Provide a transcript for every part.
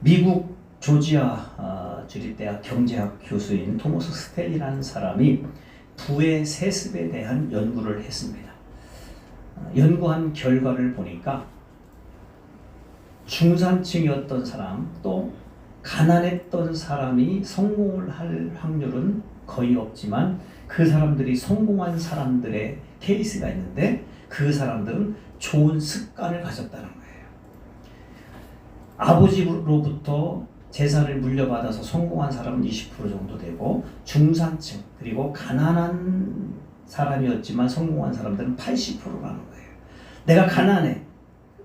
미국 조지아 주립대학 경제학 교수인 토머스 스텔이라는 사람이 부의 세습에 대한 연구를 했습니다. 연구한 결과를 보니까 중산층이었던 사람 또 가난했던 사람이 성공을 할 확률은 거의 없지만 그 사람들이 성공한 사람들의 케이스가 있는데 그 사람들은 좋은 습관을 가졌다는 거예요. 아버지로부터 재산을 물려받아서 성공한 사람은 20% 정도 되고 중산층 그리고 가난한 사람이었지만 성공한 사람들은 80%라는 거예요. 내가 가난해.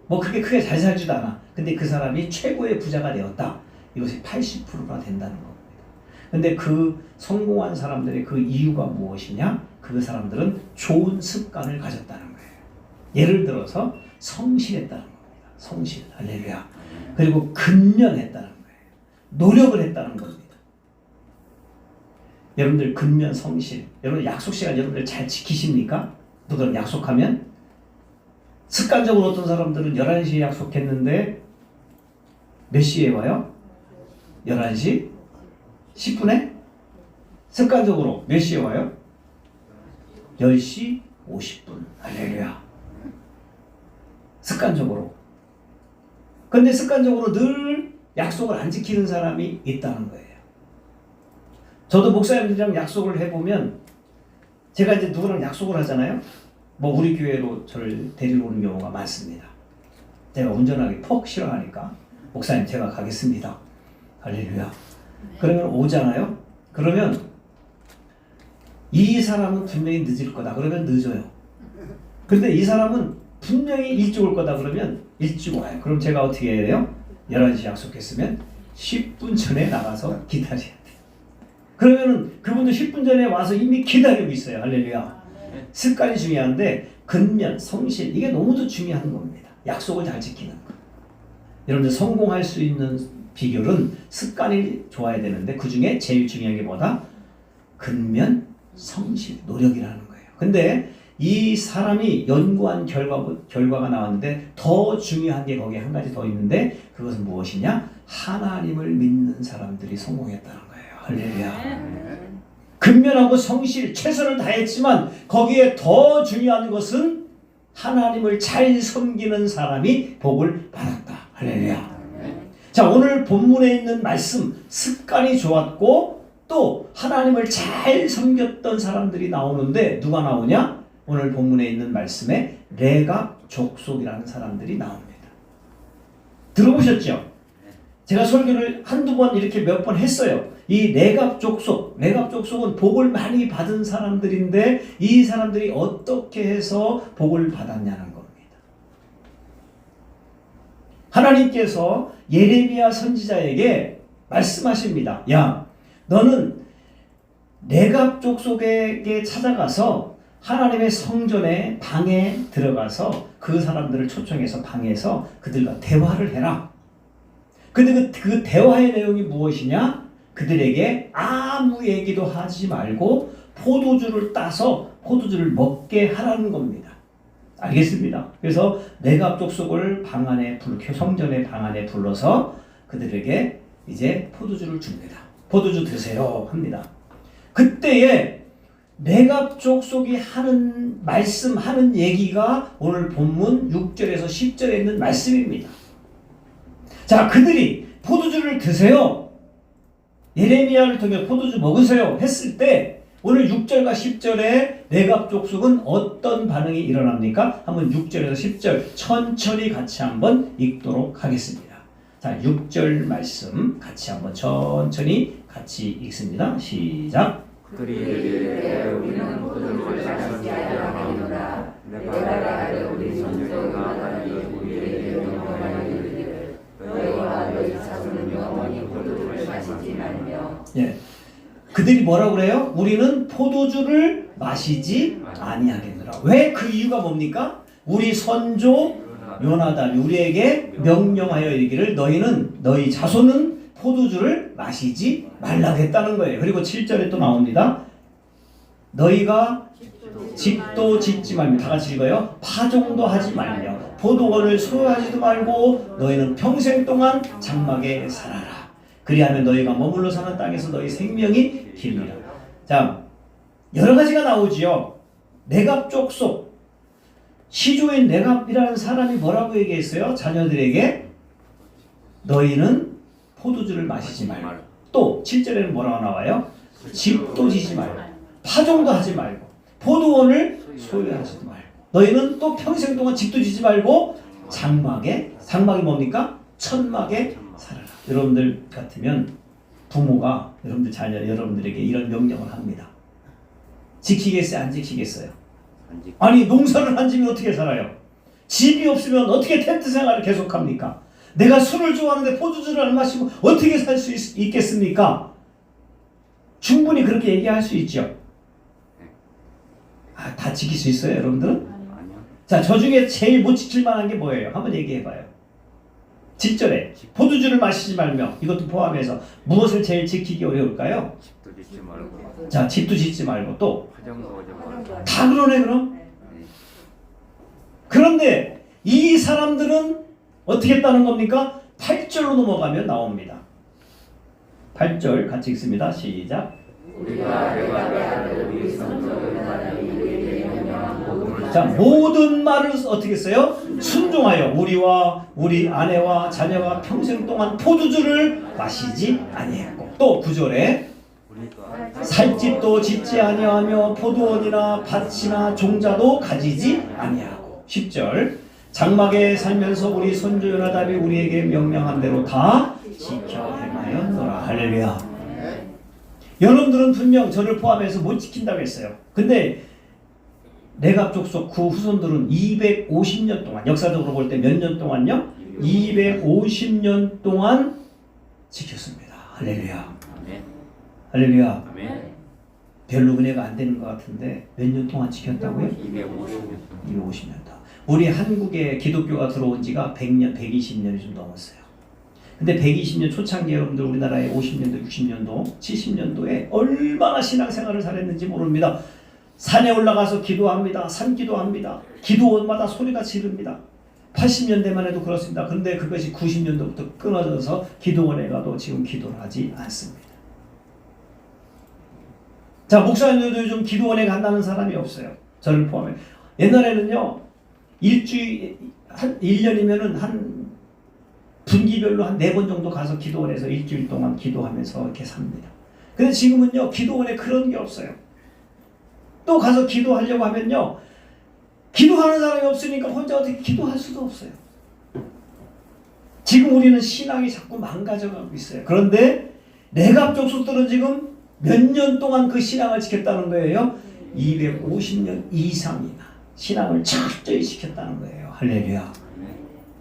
뭐 그렇게 크게 잘 살지도 않아. 근데 그 사람이 최고의 부자가 되었다. 이것이 80%가 된다는 겁니다. 근데 그 성공한 사람들의 그 이유가 무엇이냐? 그 사람들은 좋은 습관을 가졌다는 거예요. 예를 들어서 성실했다는 겁니다. 성실. 할렐루야. 그리고 근면했다는 거예요. 노력을 했다는 겁니다. 여러분들 근면 성실. 여러분 약속 시간 여러분들 잘 지키십니까? 누구랑 약속하면? 습관적으로 어떤 사람들은 11시에 약속했는데 몇 시에 와요? 11시 10분에? 습관적으로 몇 시에 와요? 10시 50분. 할렐루야. 습관적으로. 근데 습관적으로 늘 약속을 안 지키는 사람이 있다는 거예요. 저도 목사님들이랑 약속을 해보면 제가 이제 누구랑 약속을 하잖아요. 뭐 우리 교회로 저를 데리러 오는 경우가 많습니다. 제가 운전하기 퍽 싫어하니까 목사님 제가 가겠습니다. 할렐루야. 그러면 오잖아요. 그러면 이 사람은 분명히 늦을 거다. 그러면 늦어요. 근데 이 사람은 분명히 일찍 올 거다. 그러면 일찍 와요. 그럼 제가 어떻게 해야 돼요? 11시 약속했으면 10분 전에 나가서 기다려야 돼요. 그러면은 그분도 10분 전에 와서 이미 기다리고 있어요. 할렐루야. 습관이 중요한데 근면, 성실 이게 너무도 중요한 겁니다. 약속을 잘 지키는 거. 여러분들 성공할 수 있는 비결은 습관이 좋아야 되는데 그 중에 제일 중요한 게 뭐다? 근면, 성실, 노력이라는 거예요. 근데 이 사람이 연구한 결과가 나왔는데 더 중요한 게 거기에 한 가지 더 있는데 그것은 무엇이냐? 하나님을 믿는 사람들이 성공했다는 거예요. 할렐루야. 근면하고 성실, 최선을 다했지만 거기에 더 중요한 것은 하나님을 잘 섬기는 사람이 복을 받았다. 할렐루야. 자, 오늘 본문에 있는 말씀, 습관이 좋았고 또 하나님을 잘 섬겼던 사람들이 나오는데 누가 나오냐? 오늘 본문에 있는 말씀에 레갑 족속이라는 사람들이 나옵니다. 들어보셨죠? 제가 설교를 한두 번 이렇게 몇 번 했어요. 이 레갑 족속은 복을 많이 받은 사람들인데 이 사람들이 어떻게 해서 복을 받았냐는 겁니다. 하나님께서 예레미야 선지자에게 말씀하십니다. 야, 너는 레갑 족속에게 찾아가서 하나님의 성전의 방에 들어가서 그 사람들을 초청해서 방에서 그들과 대화를 해라. 근데 그 대화의 내용이 무엇이냐? 그들에게 아무 얘기도 하지 말고 포도주를 따서 포도주를 먹게 하라는 겁니다. 알겠습니다. 그래서 레갑 족속을 성전의 방 안에 불러서 그들에게 이제 포도주를 줍니다. 포도주 드세요 합니다. 그때에 레갑 족속이 하는 얘기가 오늘 본문 6절에서 10절에 있는 말씀입니다. 자, 그들이 포도주를 드세요. 예레미야를 통해 포도주 먹으세요 했을 때 오늘 6절과 10절에 레갑 족속은 어떤 반응이 일어납니까? 한번 6절에서 10절 천천히 같이 한번 읽도록 하겠습니다. 자, 6절 말씀 같이 한번 천천히 같이 읽습니다. 시작. 그리에 우리는 포도주를 마시지 아니하노라. 내가 말하되 우리 선조가 하나니 우리에게 명령하기를 너희와 너희 자손은 영원히 포도주를 마시지 말며. 예, 그들이 뭐라고 그래요? 우리는 포도주를 마시지 아니하겠노라. 왜? 그 이유가 뭡니까? 우리 선조 요나단이 우리에게 명령하여 이르기를 너희 자손은 포도주를 마시지 말라고 했다는 거예요. 그리고 7절에 또 나옵니다. 너희가 집도 짓지 말며. 다 같이 읽어요. 파종도 하지 말며 포도원을 소유하지도 말고 너희는 평생 동안 장막에 살아라. 그리하면 너희가 머물러 사는 땅에서 너희 생명이 길리라. 자, 여러 가지가 나오지요. 내갑 족속. 시조인 내갑이라는 사람이 뭐라고 얘기했어요? 자녀들에게 너희는 포도주를 마시지 말고. 또 7절에는 뭐라고 나와요? 집도 지지 말고 파종도 하지 말고 포도원을 소유하지도 말고 너희는 또 평생 동안 집도 지지 말고 장막이 뭡니까? 천막에 살아라. 여러분들 같으면 부모가 여러분들 자녀 여러분들에게 이런 명령을 합니다. 지키겠어요? 안 지키겠어요? 아니 농사를 안 지면 어떻게 살아요? 집이 없으면 어떻게 텐트 생활을 계속합니까? 내가 술을 좋아하는데 포도주를 안 마시고 어떻게 살 수 있겠습니까? 충분히 그렇게 얘기할 수 있죠. 다 지킬 수 있어요, 여러분들은? 자, 저 중에 제일 못 지킬 만한 게 뭐예요? 한번 얘기해봐요. 7절에 포도주를 마시지 말며 이것도 포함해서 무엇을 제일 지키기 어려울까요? 집도 짓지 말고. 자, 집도 짓지 말고 또 화장도 하지 말고. 다 그러네 그럼? 그런데 이 사람들은 어떻게 했다는 겁니까? 8절로 넘어가면 나옵니다. 8절 같이 읽습니다. 시작. 자, 모든 말을 어떻게 써요? 순종하여 우리와 우리 아내와 자녀가 평생 동안 포도주를 마시지 아니했고. 또 9절에 살 집도 짓지 아니하며 포도원이나 밭이나 종자도 가지지 아니하고. 10절 장막에 살면서 우리 손주 요나답이 우리에게 명령한 대로 다 지켜 행하였노라. 할렐루야. 여러분들은 분명 저를 포함해서 못 지킨다고 했어요. 근데 내갑 족속 그 후손들은 250년 동안, 역사적으로 볼 때 몇 년 동안요? 250년 동안 지켰습니다. 할렐루야. 할렐루야. 별로 은혜가 안 되는 것 같은데 몇 년 동안 지켰다고요? 250년 동안. 우리 한국에 기독교가 들어온 지가 100년, 120년이 좀 넘었어요. 근데 120년 초창기 여러분들 우리나라에 50년도, 60년도, 70년도에 얼마나 신앙생활을 잘했는지 모릅니다. 산에 올라가서 기도합니다. 산기도합니다. 기도원마다 소리가 지릅니다. 80년대만 해도 그렇습니다. 그런데 그것이 90년도부터 끊어져서 기도원에 가도 지금 기도를 하지 않습니다. 자, 목사님들도 요즘 기도원에 간다는 사람이 없어요. 저를 포함해. 옛날에는요, 일주일, 한 1년이면은 한 분기별로 한 4번 정도 가서 기도원에서 일주일 동안 기도하면서 이렇게 삽니다. 근데 지금은요, 기도원에 그런 게 없어요. 또 가서 기도하려고 하면요, 기도하는 사람이 없으니까 혼자 어떻게 기도할 수도 없어요. 지금 우리는 신앙이 자꾸 망가져가고 있어요. 그런데 내갑 족속들은 지금 몇 년 동안 그 신앙을 지켰다는 거예요? 250년 이상이나 신앙을 철저히 지켰다는 거예요. 할렐루야.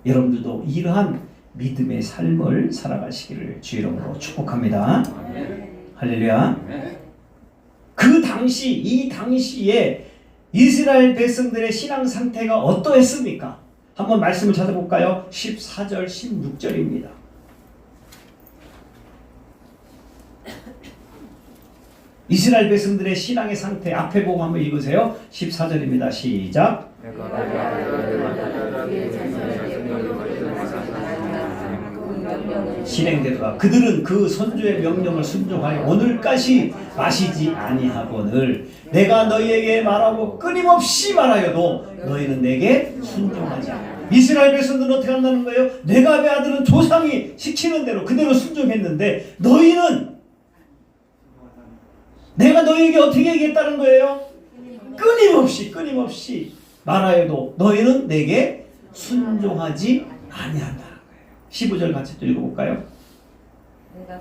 여러분들도 이러한 믿음의 삶을 살아가시기를 주 이름으로 축복합니다. 할렐루야. 그 당시, 이 당시에 이스라엘 백성들의 신앙 상태가 어떠했습니까? 한번 말씀을 찾아볼까요? 14절, 16절입니다. 이스라엘 백성들의 신앙의 상태 앞에 보고 한번 읽으세요. 14절입니다. 시작. 실행되더라. 그들은 그 선주의 명령을 순종하여 오늘까지 마시지 아니하거늘 내가 너희에게 말하고 끊임없이 말하여도 너희는 내게 순종하지 않아. 이스라엘 백성들은 어떻게 한다는 거예요? 내갑의 아들은 조상이 시키는 대로 그대로 순종했는데 너희는 내가 너희에게 어떻게 얘기했다는 거예요? 끊임없이 말하여도 너희는 내게 순종하지 아니한다는 거예요. 15절 같이 또 읽어볼까요?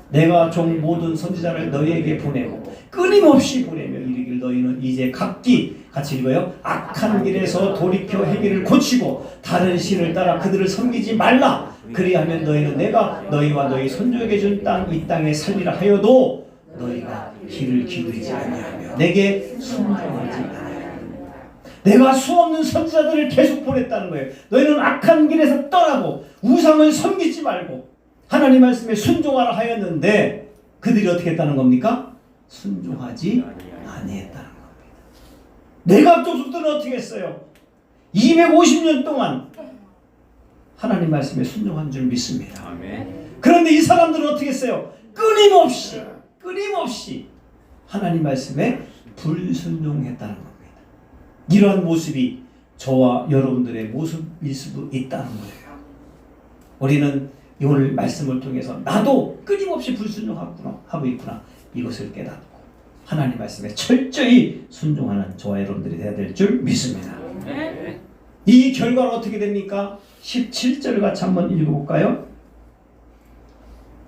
내가 종 모든 선지자를 너희에게 보내고 끊임없이 보내며 이르길 너희는 이제 각기 같이 읽어요. 악한 길에서 돌이켜 행위를 고치고 다른 신을 따라 그들을 섬기지 말라. 그리하면 너희는 내가 너희와 너희 손주에게 준 땅 이 땅에 살리라 하여도 너희가 길을 기울이지 아니하며 내게 순종하지 아니하며 내가 수없는 선지자들을 계속 보냈다는 거예요. 너희는 악한 길에서 떠나고 우상을 섬기지 말고 하나님 말씀에 순종하라 하였는데 그들이 어떻게 했다는 겁니까? 순종하지 아니했다는 겁니다. 내가 족속들은 어떻게 했어요? 250년 동안 하나님 말씀에 순종한 줄 믿습니다. 아멘. 그런데 이 사람들은 어떻게 했어요? 끊임없이 하나님 말씀에 불순종했다는 겁니다. 이러한 모습이 저와 여러분들의 모습일 수도 있다는 거예요. 우리는 오늘 말씀을 통해서 나도 끊임없이 불순종하고 있구나, 이것을 깨닫고 하나님 말씀에 철저히 순종하는 저와 여러분들이 되어야 될 줄 믿습니다. 네. 이 결과는 어떻게 됩니까? 17절 같이 한번 읽어볼까요?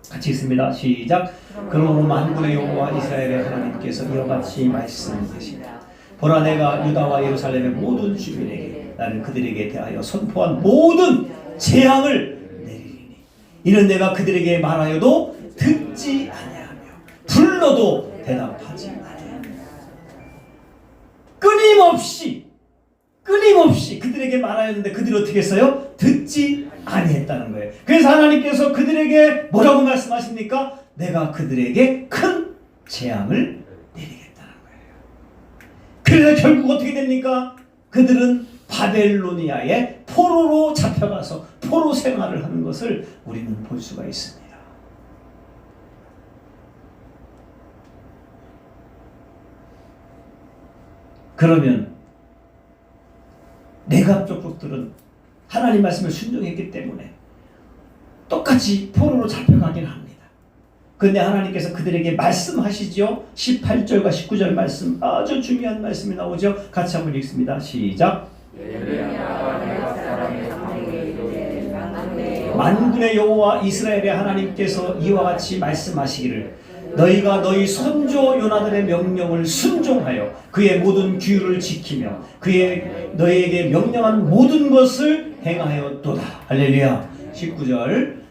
같이 읽습니다. 시작. 그러므로 만군의 여호와 이스라엘의 하나님께서 이와 같이 말씀하시니라. 보라, 내가 유다와 예루살렘의 모든 주민에게 나는 그들에게 대하여 선포한 모든 재앙을 내리리니 이는 내가 그들에게 말하여도 듣지 아니하며 불러도 대답하지 아니하며 끊임없이 그들에게 말하였는데 그들이 어떻게 했어요? 듣지 아니했다는 거예요. 그래서 하나님께서 그들에게 뭐라고 말씀하십니까? 내가 그들에게 큰 재앙을 내리겠다는 거예요. 그래서 결국 어떻게 됩니까? 그들은 바벨로니아의 포로로 잡혀가서 포로 생활을 하는 것을 우리는 볼 수가 있습니다. 그러면 내가 족속들은 하나님 말씀을 순종했기 때문에 똑같이 포로로 잡혀가긴 합니다. 그런데 하나님께서 그들에게 말씀하시죠. 18절과 19절 말씀, 아주 중요한 말씀이 나오죠. 같이 한번 읽습니다. 시작. 만군의 여호와 이스라엘의 하나님께서 이와 같이 말씀하시기를 너희가 너희 선조 요나단의 명령을 순종하여 그의 모든 규율을 지키며 그의 너희에게 명령한 모든 것을 행하였도다. 할렐루야. 19절.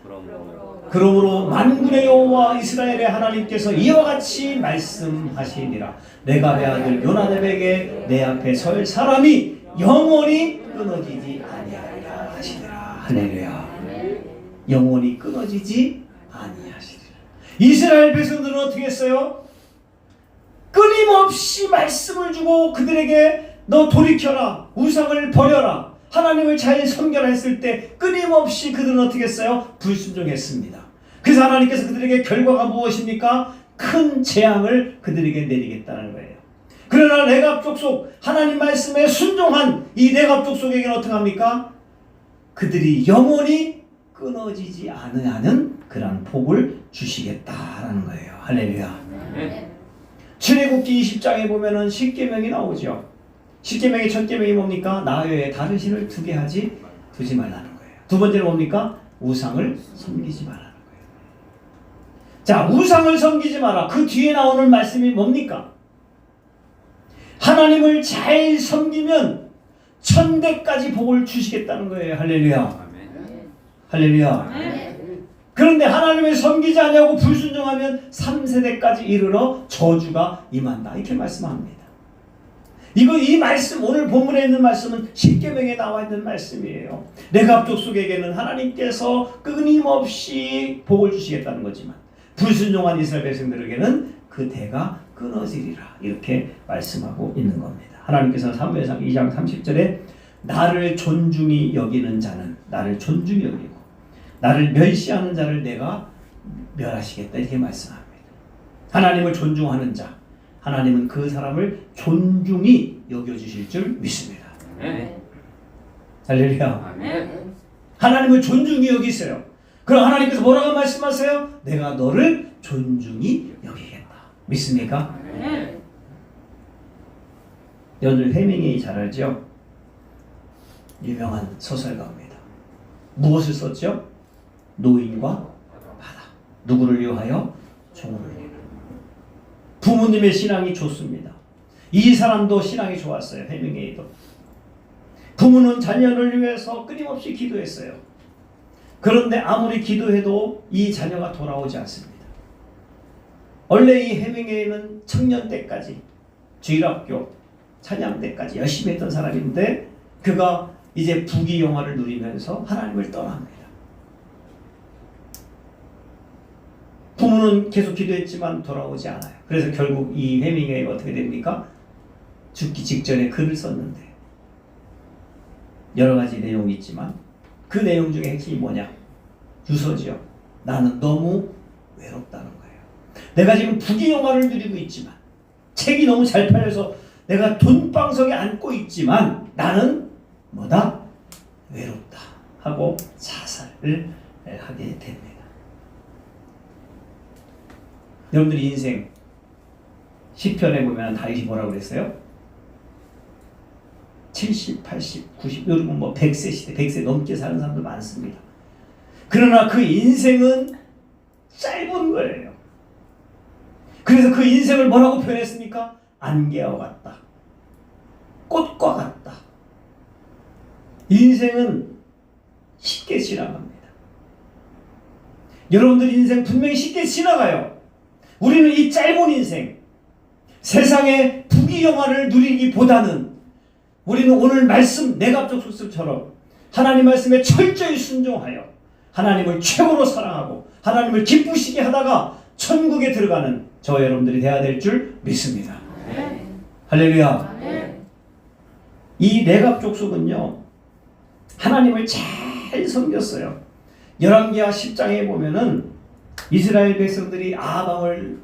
그러므로 만군의 여호와 이스라엘의 하나님께서 이와 같이 말씀하시니라. 레갑의 아들 요나답에게 내 앞에 설 사람이 영원히 끊어지지 아니하리라 하시니라. 할렐루야. 영원히 끊어지지 아니하시리라. 이스라엘 백성들은 어떻게 했어요? 끊임없이 말씀을 주고 그들에게 너 돌이켜라, 우상을 버려라, 하나님을 잘 섬겨라 했을 때 끊임없이 그들은 어떻게 했어요? 불순종했습니다. 그래서 하나님께서 그들에게 결과가 무엇입니까? 큰 재앙을 그들에게 내리겠다는 거예요. 그러나 레갑 족속, 하나님 말씀에 순종한 이 레갑 족속에게는 어떻게 합니까? 그들이 영원히 끊어지지 않으하는 그런 복을 주시겠다라는 거예요. 할렐루야. 네. 출애굽기 20장에 보면은 10계명이 나오죠. 10계명의 첫 계명이 뭡니까? 나 외에 다른 신을 두지 말라는 거예요. 두 번째는 뭡니까? 우상을 섬기지 말라는 거예요. 자, 우상을 섬기지 마라. 그 뒤에 나오는 말씀이 뭡니까? 하나님을 잘 섬기면 천대까지 복을 주시겠다는 거예요. 할렐루야. 아멘. 할렐루야. 그런데 하나님을 섬기지 아니하고 불순종하면 3세대까지 이르러 저주가 임한다. 이렇게 말씀합니다. 이 말씀, 오늘 본문에 있는 말씀은 십계명에 나와 있는 말씀이에요. 레갑 족속에게는 하나님께서 끊임없이 복을 주시겠다는 거지만 불순종한 이스라엘 백성들에게는 그 대가 끊어지리라. 이렇게 말씀하고 있는 겁니다. 하나님께서는 사무엘상 2장 30절에 나를 존중히 여기는 자는 나를 존중히 여기고 나를 멸시하는 자를 내가 멸하시겠다. 이렇게 말씀합니다. 하나님을 존중하는 자, 하나님은 그 사람을 존중히 여겨주실 줄 믿습니다. 네. 할렐루야. 아멘. 하나님을 존중히 여기세요. 그럼 하나님께서 뭐라고 말씀하세요? 내가 너를 존중히 여기겠다. 믿습니까? 네. 여러분 해밍웨이 잘 알죠? 유명한 소설가입니다. 무엇을 썼죠? 노인과 바다. 누구를 위하여? 종을 위하여. 부모님의 신앙이 좋습니다. 이 사람도 신앙이 좋았어요. 해밍웨이도. 부모는 자녀를 위해서 끊임없이 기도했어요. 그런데 아무리 기도해도 이 자녀가 돌아오지 않습니다. 원래 이 해밍웨이는 청년 때까지 주일학교 찬양 때까지 열심히 했던 사람인데 그가 이제 부귀영화를 누리면서 하나님을 떠납니다. 부모는 계속 기도했지만 돌아오지 않아요. 그래서 결국 이 해밍웨이가 어떻게 됩니까? 죽기 직전에 글을 썼는데 여러 가지 내용이 있지만 그 내용 중에 핵심이 뭐냐? 유서지요. 나는 너무 외롭다는 거예요. 내가 지금 부귀영화를 누리고 있지만 책이 너무 잘 팔려서 내가 돈방석에 앉고 있지만 나는 뭐다? 외롭다 하고 자살을 하게 됩니다. 여러분들이 인생 시편에 보면 다윗이 뭐라고 그랬어요? 70, 80, 90, 여러분 뭐 100세 시대, 100세 넘게 사는 사람들 많습니다. 그러나 그 인생은 짧은 거예요. 그래서 그 인생을 뭐라고 표현했습니까? 안개와 같다. 꽃과 같다. 인생은 쉽게 지나갑니다. 여러분들 인생 분명히 쉽게 지나가요. 우리는 이 짧은 인생, 세상의 부귀영화를 누리기보다는 우리는 오늘 말씀 내갑족 속설처럼 하나님 말씀에 철저히 순종하여 하나님을 최고로 사랑하고 하나님을 기쁘시게 하다가 천국에 들어가는 저와 여러분들이 되어야 될 줄 믿습니다. 네. 할렐루야. 네. 이 내갑족 속은요 하나님을 잘 섬겼어요. 열왕기하 10장에 보면은 이스라엘 백성들이 아방을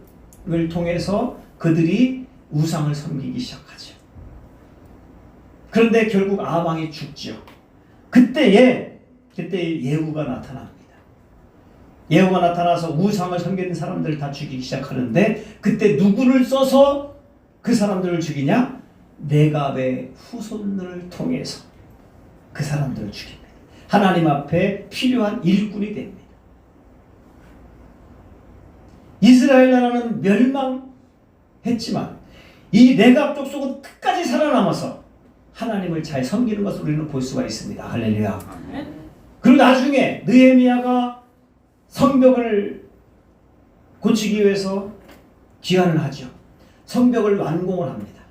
통해서 그들이 우상을 섬기기 시작하죠. 그런데 결국 아방이 죽죠. 그때 예후가 나타납니다. 예후가 나타나서 우상을 섬기는 사람들을 다 죽이기 시작하는데 그때 누구를 써서 그 사람들을 죽이냐? 네갑의 후손을 통해서 그 사람들을 죽입니다. 하나님 앞에 필요한 일꾼이 됩니다. 이스라엘 나라는 멸망했지만 이 네갑 족속은 끝까지 살아남아서 하나님을 잘 섬기는 것을 우리는 볼 수가 있습니다. 할렐루야. 그리고 나중에 느헤미야가 성벽을 고치기 위해서 귀환을 하죠. 성벽을 완공을 합니다.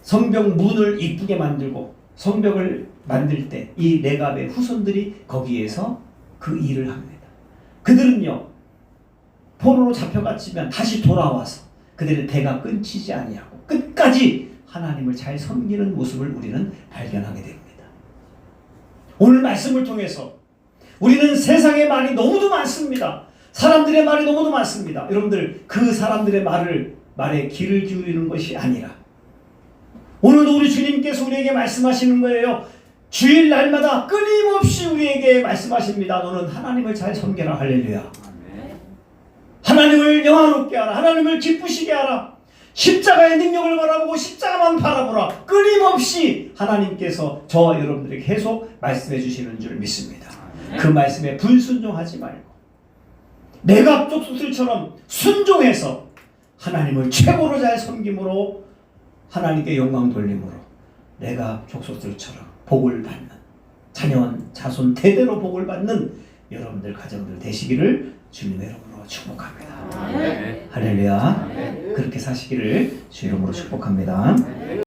성벽 문을 이쁘게 만들고 성벽을 만들 때 이 네갑의 후손들이 거기에서 그 일을 합니다. 그들은요 포로로 잡혀갔지만 다시 돌아와서 그들의 대가 끊기지 아니하고 끝까지 하나님을 잘 섬기는 모습을 우리는 발견하게 됩니다. 오늘 말씀을 통해서 우리는 세상의 말이 너무도 많습니다. 사람들의 말이 너무도 많습니다. 여러분들 그 사람들의 말에 귀를 기울이는 것이 아니라 오늘도 우리 주님께서 우리에게 말씀하시는 거예요. 주일 날마다 끊임없이 우리에게 말씀하십니다. 너는 하나님을 잘 섬겨라. 할렐루야. 하나님을 영화롭게 하라. 하나님을 기쁘시게 하라. 십자가의 능력을 바라보고 십자가만 바라보라. 끊임없이 하나님께서 저와 여러분들에게 계속 말씀해 주시는 줄 믿습니다. 그 말씀에 불순종하지 말고 네갑 족속들처럼 순종해서 하나님을 최고로 잘 섬김으로 하나님께 영광 돌림으로 네갑 족속들처럼 복을 받는 자녀원 자손 대대로 복을 받는 여러분들 가정들 되시기를 주님의 이름으로 축복합니다. 할렐루야. 그렇게 사시기를 주 이름으로 축복합니다.